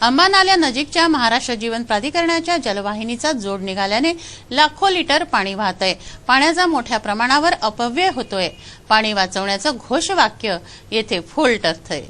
अंबानाल्या नजीकच्या महाराष्ट्र जीवन प्राधिकरणाच्या जलवाहिनीचा जोड निघाल्याने लाखो लिटर पाणी वाहतंय। पाण्याचा मोठ्या प्रमाणावर अपव्यय होतोय। पाणी वाचवण्याचं घोषवाक्य येथे फोल ठरतंय।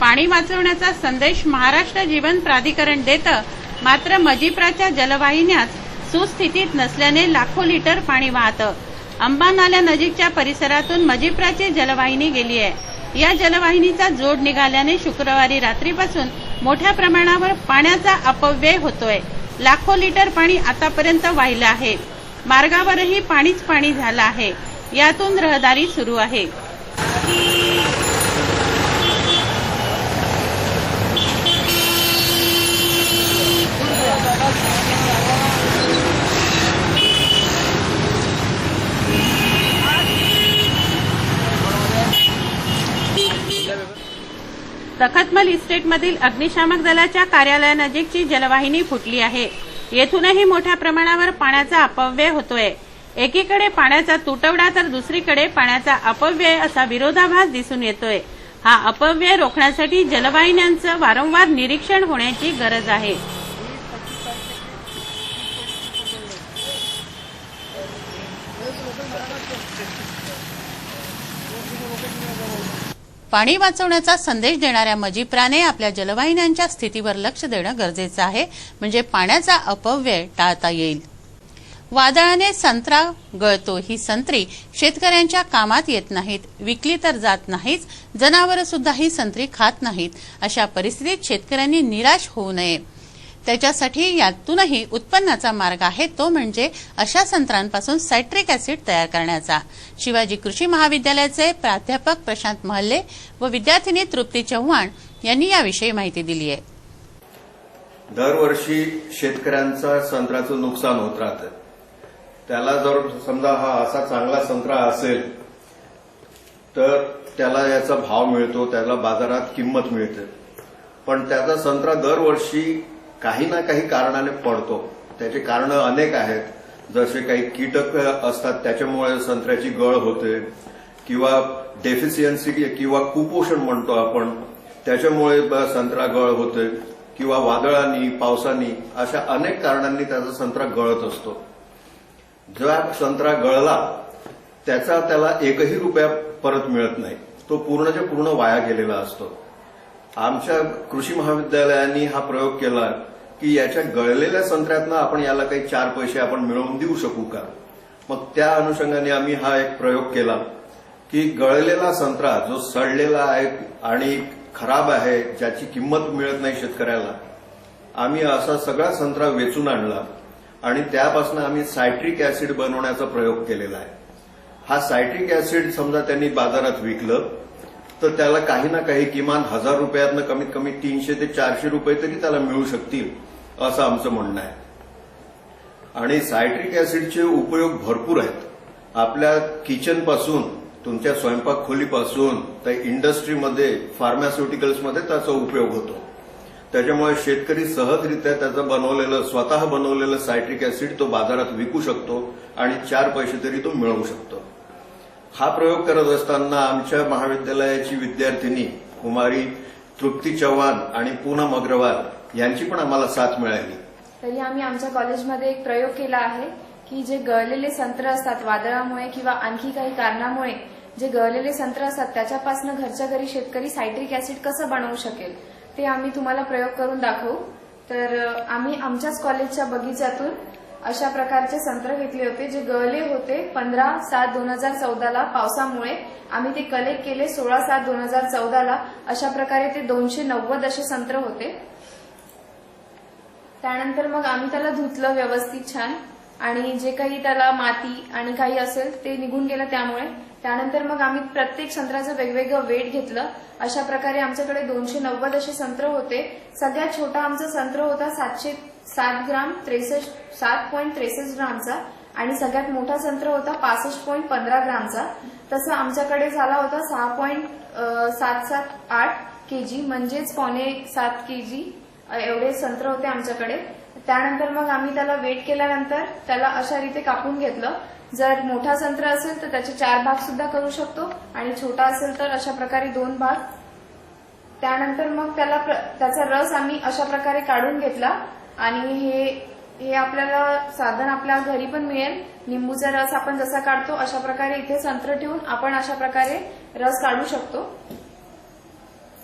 पाणी वाचवण्याचा संदेश महाराष्ट्र जीवन प्राधिकरण देतं, मात्र मजिप्राच्या जलवाहिन्याच सुस्थितीत नसल्याने लाखो लिटर पाणी वाहतं। अंबानाल्या नजीकच्या परिसरातून मजिप्राची जलवाहिनी गेली आहे। या जलवाहिनीचा जोड निघाल्याने शुक्रवारी रात्रीपासून मोठ्या प्रमाणावर पाण्याचा अपव्यय होतोय। लाखो लिटर पाणी आतापर्यंत वाहिलं आहे। मार्गावरही पाणीच पाणी झालं आहे। यातून रहदारी सुरू आहे। तखतमल इस्टेटमधील अग्निशामक दलाच्या कार्यालयानजीकची जलवाहिनी फुटली आहे। येथूनही मोठ्या प्रमाणावर पाण्याचा अपव्यय होतोय। एकीकडे पाण्याचा तुटवडा तर दुसरीकडे पाण्याचा अपव्यय असा विरोधाभास दिसून येतोय। हा अपव्यय रोखण्यासाठी जलवाहिन्यांचं वारंवार निरीक्षण होण्याची गरज आहे। पाणी वाचवण्याचा संदेश देणाऱ्या मजिप्राने आपल्या जलवाहिन्यांच्या स्थितीवर लक्ष देणं गरजेचं आहे, म्हणजे पाण्याचा अपव्यय टाळता येईल। वादळाने संत्रा गळतो। ही संत्री शेतकऱ्यांच्या कामात येत नाहीत, विकली तर जात नाहीच, जनावरं सुद्धा ही संत्री खात नाहीत। अशा परिस्थितीत शेतकऱ्यांनी निराश होऊ नये। त्याच्यासाठी यातूनही उत्पन्नाचा मार्ग आहे, तो म्हणजे अशा संत्रांपासून सायट्रिक ऍसिड तयार करण्याचा। शिवाजी कृषी महाविद्यालयाचे प्राध्यापक प्रशांत महल्ले व विद्यार्थिनी तृप्ती चव्हाण यांनी याविषयी माहिती दिली आहे। दरवर्षी शेतकऱ्यांचा संत्र्याचं नुकसान होत राहतं। त्याला जर समजा हा असा चांगला संत्रा असेल तर त्याला याचा भाव मिळतो, त्याला बाजारात किंमत मिळते। पण त्याचा संत्रा दरवर्षी काही ना काही कारणाने पडतो। त्याचे कारण अनेक आहेत, जसे काही कीटक असतात त्याच्यामुळे संत्र्याची गळ होते, किंवा डेफिशियन्सी किंवा कुपोषण म्हणतो आपण, त्याच्यामुळे संत्रा गळ होते, किंवा वादळांनी पावसानी अशा अनेक कारणांनी त्याचा संत्रा गळत असतो। जर संत्रा गळला त्याला एकही रुपया परत मिळत नाही, तो पूर्णच्या पूर्ण वाया गेलेला असतो। आमच्या कृषी महाविद्यालयाने हा प्रयोग केला की याच्या गळलेल्या संत्र्यातनं आपण याला काही 4 पैसे आपण मिळवून देऊ शकू का। मग त्या अनुषंगाने आम्ही हा एक प्रयोग केला की गळलेला संत्रा जो सडलेला आहे आणि खराब आहे, ज्याची किंमत मिळत नाही शेतकऱ्याला, आम्ही असा सगळा संत्रा वेचून आणला आणि त्यापासून आम्ही सायट्रिक ऍसिड बनवण्याचा प्रयोग केलेला आहे। हा सायट्रिक ऍसिड समजा त्यांनी बाजारात विकलं तर त्याला काही ना काही किमान 1000 रुपयातनं कमीत कमी 300 ते 400 रुपये तरी त्याला मिळू शकतील, असं आमचं म्हणणं आहे। आणि सायट्रिक ऍसिडचे उपयोग भरपूर आहेत। आपल्या किचनपासून, तुमच्या स्वयंपाक खोलीपासून तर इंडस्ट्रीमध्ये, फार्मास्युटिकल्समध्ये त्याचा उपयोग होतो। त्याच्यामुळे शेतकरी सहजरित्या त्याचं बनवलेलं, स्वतः बनवलेलं सायट्रिक ऍसिड तो बाजारात विकू शकतो आणि 4 पैसे तरी तो मिळवू शकतो। हा प्रयोग करत असताना आमच्या महाविद्यालयाची विद्यार्थिनी कुमारी तृप्ती चव्हाण आणि पूनम अग्रवाल यांची पण आम्हाला साथ मिळाली। तरी आम्ही आमच्या कॉलेजमध्ये एक प्रयोग केला आहे की जे गळलेले संत्र असतात वादळामुळे किंवा आणखी काही कारणामुळे जे गळलेले संत्र असतात त्याच्यापासून घरच्या घरी शेतकरी सायट्रिक ऍसिड कसं बनवू शकेल ते आम्ही तुम्हाला प्रयोग करून दाखवू। तर आम्ही आमच्याच कॉलेजच्या बगीच्यातून अशा प्रकारचे संत्र घेतले होते जे गळले होते 15/7/2014 पावसामुळे। आम्ही ते कलेक्ट केले 16/7/2014। अशा प्रकारे ते 290 असे संत्र होते। त्यानंतर मग आम्ही त्याला धुतलं व्यवस्थित छान, आणि जे काही त्याला माती आणि काही असेल ते निघून गेलं त्यामुळे। त्यानंतर मग आम्ही प्रत्येक संत्र्याचं वेगवेगळं वेट घेतलं। अशा प्रकारे आमच्याकडे 290 असे संत्र होते। सगळ्यात छोटा आमचा संत्र होता 707 ग्राम 7.63 ग्रामचा, आणि सगळ्यात मोठा संत्र होता 65.15 ग्रामचा। तसं आमच्याकडे झाला होता 6.778 केजी, म्हणजेच 6.7 केजी एवढे संत्र होते आमच्याकडे। त्यानंतर मग आम्ही त्याला वेट केल्यानंतर त्याला अशा रीते कापून घेतलं। जर मोठा संत्र असेल तर त्याचे 4 भाग सुद्धा करू शकतो, आणि छोटा असेल तर अशा प्रकारे 2 भाग त्यानंतर मग त्याचा रस आम्ही अशा प्रकारे काढून घेतला आणि हे आपल्याला साधन आपल्या घरी पण मिळेल. लिंबूचा रस आपण जसा काढतो अशा प्रकारे इथे संत्र ठेवून आपण अशा प्रकारे रस काढू शकतो.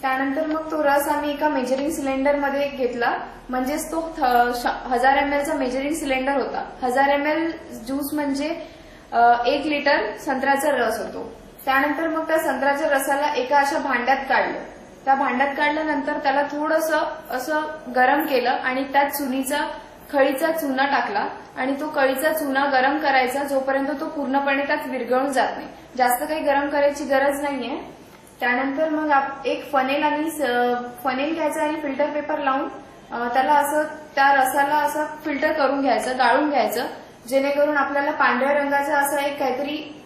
त्यानंतर मग तो रस आम्ही एका मेजरिंग सिलेंडरमध्ये घेतला. म्हणजेच तो 1000 ml चा मेजरिंग सिलेंडर होता. 1000 ml ज्यूस म्हणजे 1 लिटर संत्र्याचा रस होतो. त्यानंतर मग त्या संत्र्याच्या रसाला एका अशा भांड्यात काढलं. त्या भांड्यात काढल्यानंतर त्याला थोडंसं असं गरम केलं आणि त्यात खळीचा चुना टाकला आणि तो कळीचा चुना गरम करायचा जोपर्यंत तो पूर्णपणे त्यात विरघळून जात नाही. जास्त काही गरम करायची गरज नाहीये. त्यानंतर मग एक फनेल घ्यायचा आणि फिल्टर पेपर लावून त्याला असं त्या रसाला असं फिल्टर करून घ्यायचं, गाळून घ्यायचं, जेणेकरून आपल्याला पांढऱ्या रंगाचा असा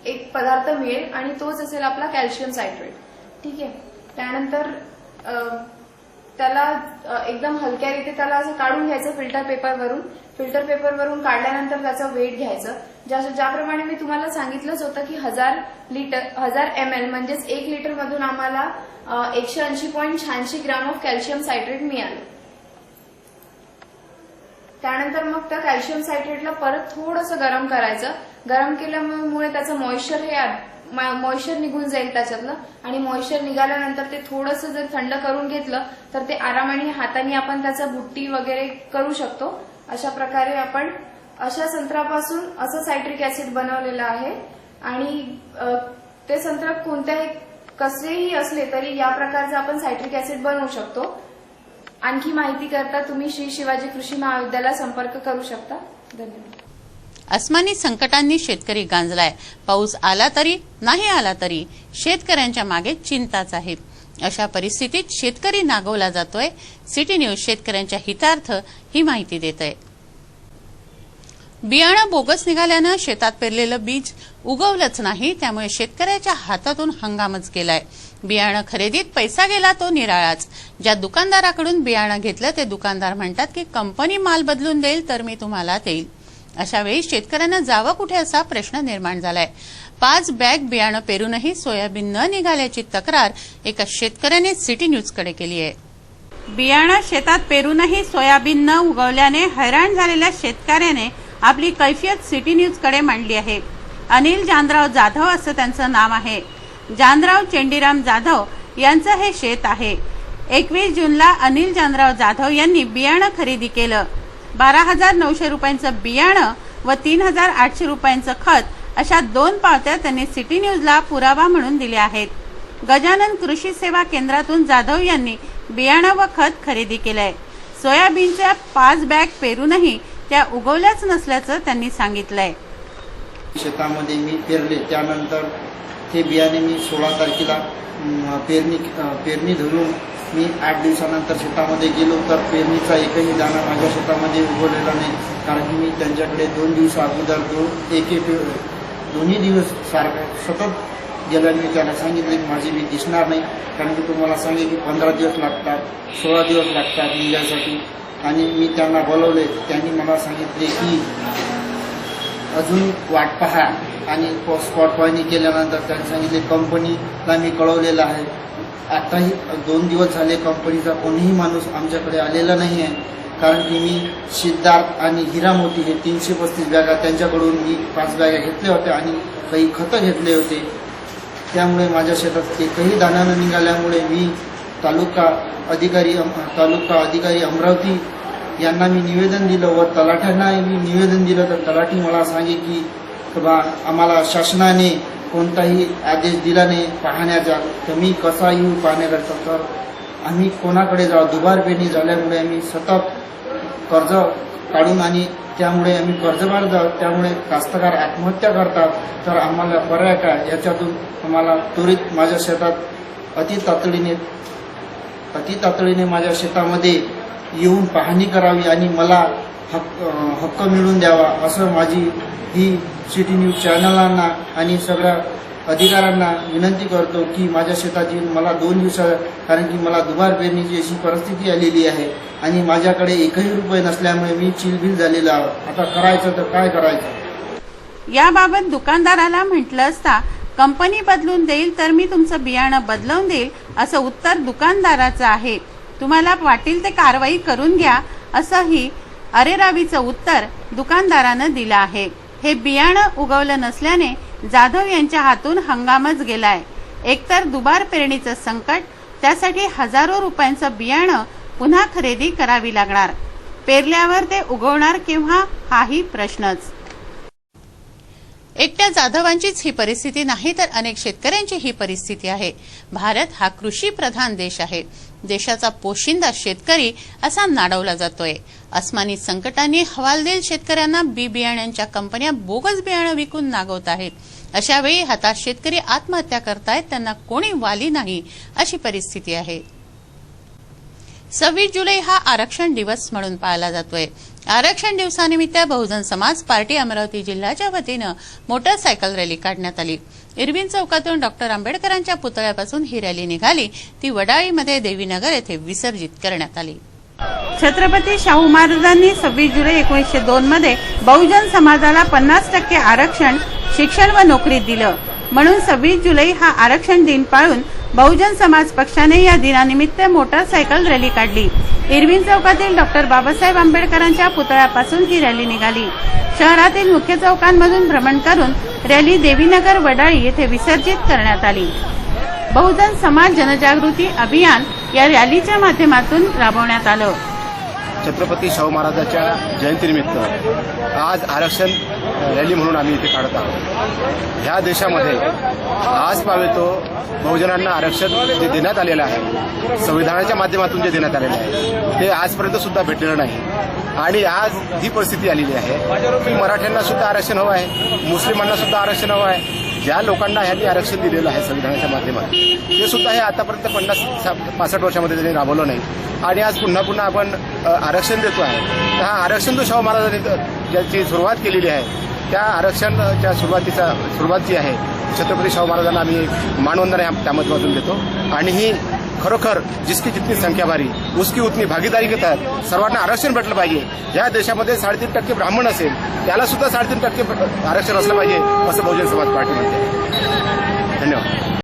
एक पदार्थ मिळेल आणि तोच असेल आपला कॅल्शियम सायट्रेट. ठीक आहे. त्यानंतर त्याला एकदम हलक्या रीते त्याला असं काढून घ्यायचं फिल्टर पेपरवरून काढल्यानंतर त्याचं वेट घ्यायचं. ज्याप्रमाणे मी तुम्हाला सांगितलंच होतं की 1000 ml म्हणजेच 1 लिटर मधून आम्हाला 180.86 ग्राम ऑफ कॅल्शियम सायट्रेट मिळालं. त्यानंतर मग त्या कॅल्शियम सायट्रेटला परत थोडंसं गरम करायचं. गरम केल्यामुळे त्याचं मॉइश्चर निघून जाईल त्याच्यातलं आणि मॉइश्चर निघाल्यानंतर ते थोडंसं जर थंड करून घेतलं तर ते आरामाने हाताने आपण त्याचा बुट्टी वगैरे करू शकतो. अशा प्रकारे आपण अशा संत्र्यापासून असं सायट्रिक ऍसिड बनवलेलं आहे आणि ते संत्र कसेही असले तरी या प्रकारचं आपण सायट्रिक ऍसिड बनवू शकतो. आणखी माहिती करता तुम्ही श्री शिवाजी कृषी महाविद्यालयाला संपर्क करू शकता. धन्यवाद. अस्मानी संकटांनी शेतकरी गांजलाय. पाऊस आला तरी नाही आला तरी शेतकऱ्यांच्या मागे चिंताच आहे. अशा परिस्थितीत शेतकरी नागवला जातोय. सिटी न्यूज शेतकऱ्यांच्या हितार्थ ही माहिती देत आहे. बियाणं बोगस निघाल्यानं शेतात पेरलेलं बीज उगवलंच नाही, त्यामुळे शेतकऱ्याच्या हातातून हंगामच गेलाय. बियाणं खरेदीत पैसा गेला तो निराळाच. ज्या दुकानदाराकडून बियाणं घेतलं ते दुकानदार म्हणतात की कंपनी माल बदलून देईल तर मी तुम्हाला देईल. अशा वेळी शेतकऱ्यांना जावं कुठे असा प्रश्न निर्माण झालाय. 5 बॅग बियाणं पेरूनही सोयाबीन न निघाल्याची तक्रार एका शेतकऱ्याने सिटी न्यूजकडे केली आहे. बियाणं शेतात पेरूनही सोयाबीन न उगवल्याने हैराण झालेल्या शेतकऱ्याने आपली कैफियत सिटी न्यूजकडे मांडली आहे. अनिल जानराव जाधव असं त्यांचं नाव आहे. जानराव चेंडीराम जाधव यांचं हे शेत आहे. 21 जूनला अनिल जानराव जाधव यांनी बियाणं खरेदी केलं. 12,900 रुपयांचं बियाणं व 3,800 रुपयांचं खत अशा 2 पावत्या त्यांनी सिटी न्यूजला पुरावा म्हणून दिल्या आहेत. गजानन कृषी सेवा केंद्रातून जाधव यांनी बियाणं व खत खरेदी केलंय. सोयाबीनच्या 5 बॅग पेरूनही त्या उगवल्याच नसल्याचं त्यांनी सांगितलंय. शेतामध्ये मी पेरले, त्यानंतर ते बियाणे मी 16 तारखेला पेरणी धरून मी 8 दिवसानंतर शेतामध्ये गेलो तर पेरणीचा एकही दाणा माझ्या शेतामध्ये उगवलेला नाही. कारण की मी त्यांच्याकडे 2 दिवस अगोदर दोन्ही दिवस सारखं सतत गेल्याने मी त्यांना सांगितले की माझी मी दिसणार नाही. कारण की तुम्हाला सांगेल की 15 दिवस लागतात, 16 दिवस लागतात निघायसाठी. आणि मी त्यांना बोलवले. त्यांनी मला सांगितले की अजून वाट पहा आणि स्पॉट पाहणी केल्यानंतर त्यांनी सांगितले कंपनीला मी कळवलेलं आहे. आताही 2 दिवस झाले कंपनीचा कोणीही माणूस आमच्याकडे आलेला नाही आहे. कारण की मी सिद्धार्थ आणि हिरामोती हे 335 बॅगा त्यांच्याकडून मी 5 बॅगा घेतल्या होत्या आणि काही खतं घेतले होते. त्यामुळे माझ्या शेतात एकही दाणा न निघाल्यामुळे मी तालुका अधिकारी अमरावती यांना मी निवेदन दिलं व तलाठ्यांना मी निवेदन दिलं. तर तलाठी मला सांगे की आम्हाला शासनाने कोणताही आदेश दिला नाही पाहण्याचा, तर मी कसा येऊ पाहण्याकरता. तर आम्ही कोणाकडे जाऊ. दुबार पेरणी झाल्यामुळे आम्ही सतत कर्ज काढून आणि त्यामुळे आम्ही कर्जबार जाऊ. त्यामुळे कास्तकार आत्महत्या करतात. तर आम्हाला पर्याय काय, याच्यातून आम्हाला त्वरित माझ्या शेतात अति तातडीने माझ्या शेतामध्ये येऊन पाहणी करावी आणि मला हक्क मिळवून द्यावा, असं माझी ही सिटी न्यूज चॅनलांना आणि सगळ्या अधिकाऱ्यांना विनंती करतो की माझ्या शेतात येऊन मला 2 दिवसात, कारण की मला दुबार पेरणीची अशी परिस्थिती आलेली आहे आणि माझ्याकडे एकही रुपये नसल्यामुळे मी चिलबिल झालेलो आहे. आता करायचं तर काय करायचं. याबाबत दुकानदाराला म्हटलं असता कंपनी बदलून देईल तर मी तुमचं बियाणं बदलवून देईल असं उत्तर दुकानदाराचं आहे. तुम्हाला वाटेल ते कारवाई करून घ्या असंही अरेरावीचं उत्तर दुकानदारानं दिलं आहे. हे बियाणं उगवलं नसल्याने जाधव यांच्या हातून हंगामच गेलाय. एकतर दुबार पेरणीचं संकट, त्यासाठी हजारो रुपयांचं बियाणं पुन्हा खरेदी करावी लागणार. पेरल्यावर ते उगवणार केव्हा हाही प्रश्नच. एकट्या जाधवांचीच ही परिस्थिती नाही तर अनेक शेतकऱ्यांची ही परिस्थिती आहे. भारत हा कृषी प्रधान देश आहे. देशाचा पोशिंदा शेतकरी असा नाडवला जातोय. अस्मानी संकटांनी हवालदिल शेतकऱ्यांना बी बियाण्यांच्या कंपन्या बोगस बियाणं विकून नागवत आहेत. अशा वेळी हताश शेतकरी आत्महत्या करतायत, त्यांना कोणी वाली नाही अशी परिस्थिती आहे. 26 जुलै हा आरक्षण दिवस म्हणून पाळला जातोय. आरक्षण दिवसानिमित्त बहुजन समाज पार्टी अमरावती जिल्ह्याच्या वतीनं मोटरसायकल रॅली काढण्यात आली. इरविन चौकातून डॉक्टर आंबेडकरांच्या पुतळ्यापासून ही रॅली निघाली. ती वडाळीमध्ये देवीनगर येथे विसर्जित करण्यात आली. छत्रपती शाहू महाराजांनी 26 जुलै 1902 मध्ये बहुजन समाजाला 50% आरक्षण शिक्षण व नोकरीत दिलं. म्हणून 26 जुलै हा आरक्षण दिन पाळून बहुजन समाज पक्षाने या दिनानिमित्त मोटरसायकल रॅली काढली. इरविन चौकातील डॉक्टर बाबासाहेब आंबेडकरांच्या पुतळ्यापासून ही रॅली निघाली. शहरातील मुख्य चौकांमधून भ्रमण करून रॅली देवीनगर वडाळी येथे विसर्जित करण्यात आली. बहुजन समाज जनजागृती अभियान या रॅलीच्या माध्यमातून राबवण्यात आलं. छत्रपती शाहू महाराजांच्या जयंतीनिमित्त आज आरक्षण रॅली म्हणून आम्ही इथे काढत आहोत. ह्या देशामध्ये आज पावे तो बहुजनांना आरक्षण जे देण्यात आलेलं आहे, संविधानाच्या माध्यमातून जे देण्यात आलेलं आहे ते आजपर्यंत सुद्धा भेटलेलं नाही. आणि आज ही परिस्थिती आलेली आहे की मराठ्यांना सुद्धा आरक्षण हवं आहे, मुस्लिमांना सुद्धा आरक्षण हवं आहे. ज्या लोकांना ह्यांनी आरक्षण दिलेलं आहे संविधानाच्या माध्यमातून ते सुद्धा हे आतापर्यंत 50-65 वर्षामध्ये त्यांनी राबवलं नाही. आणि आज पुन्हा आपण आरक्षण देतो आहे. तर हा आरक्षण जो शाहू महाराजांनी ज्याची सुरुवात केलेली आहे त्या आरक्षणाच्या सुरुवात जी आहे छत्रपती शाहू महाराजांना आम्ही मानवंदना त्या माध्यमातून देतो. आणि ही खरोखर जिसकी जितनी संख्या भारी उसकी उतनी भागीदारी के तहत सर्वांना आरक्षण भेटलं पाहिजे. या देशामध्ये 3.5% ब्राह्मण असेल त्याला सुद्धा 3.5% आरक्षण असलं पाहिजे असं बहुजन समाज पार्टी म्हणते. धन्यवाद.